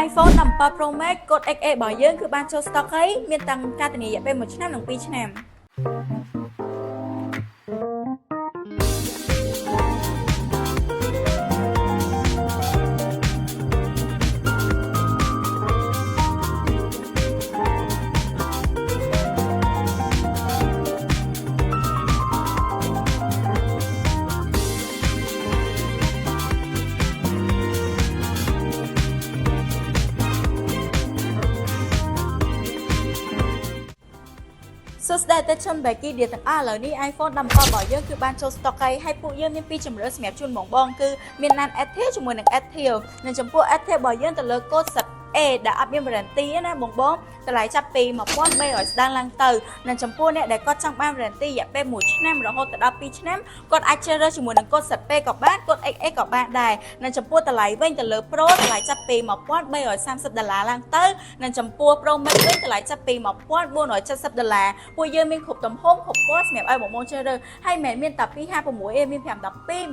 iPhone 17 Pro Max កូដ XA របស់យើងគឺបានចូល stock ហើយមានតាំងការធានារយៈពេល1ឆ្នាំនិង2ឆ្នាំ សួស្តីតែជនបែកគីឌីទាំងអស់ឥឡូវនេះ iPhone 17របស់យើងគឺបានចូល stock ហើយពួកយើងមានពីរជម្រើសសម្រាប់ជូនបងគឺមាន NAND Active ជាមួយនឹង Active និងចំពោះ Active របស់យើងទៅលើកូដ A ដែលអត់មាន warranty ណាបងតម្លៃចាប់ពី 1300 ស្ដើងឡើងទៅនិងចំពោះអ្នកដែលគាត់ចង់បាន warranty រយៈពេល1ឆ្នាំរហូតដល់2ឆ្នាំគាត់អាចជ្រើសរើសជាមួយនឹងកូដ P ក៏បានកូដ XA ក៏បានដែរនិងចំពោះតម្លៃវិញទៅលើ Pro តម្លៃចាប់ពី $1330 ឡើងទៅនិងចំពោះ Pro Max វិញតម្លៃចាប់ពី $1470 ពួកយើងមានគ្រប់ទំហំគ្រប់ពណ៌សម្រាប់ឲ្យបងជ្រើសរើសហើយមិនមែនមានតែ256ទេមាន512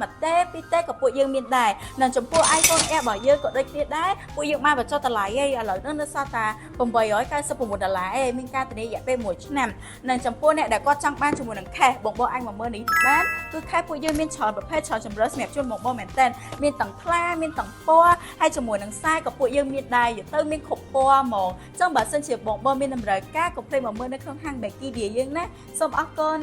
មួយទេ2ទេក៏ពួកយើងមានដែរនិងចំពោះ iPhone Air របស់យើងក៏ដូចគ្នាដែរពួកយើងបានបញ្ចុះតម្លៃឥឡូវនេះនៅសល់តែ$899ឯងមានការធានារយៈពេល1ឆ្នាំនិងចំពោះអ្នកដែលគាត់ចង់បានជាមួយនឹង case បងអាចមកមើលនេះបានគឺ case ពួកយើងមានច្រើនប្រភេទច្រើនជម្រើសសម្រាប់ជូនបងមែនតើមានទាំងថ្លាមានទាំងពណ៌ហើយជាមួយនឹងខ្សែក៏ពួកយើងមានដែរទៅមានគ្រប់ពណ៌ហ្មងចឹងបើសិនជាបងមានតម្រូវការក៏ភ្លេចមកមើលនៅក្នុងហាង Becky យើងណាសូមអរគុណ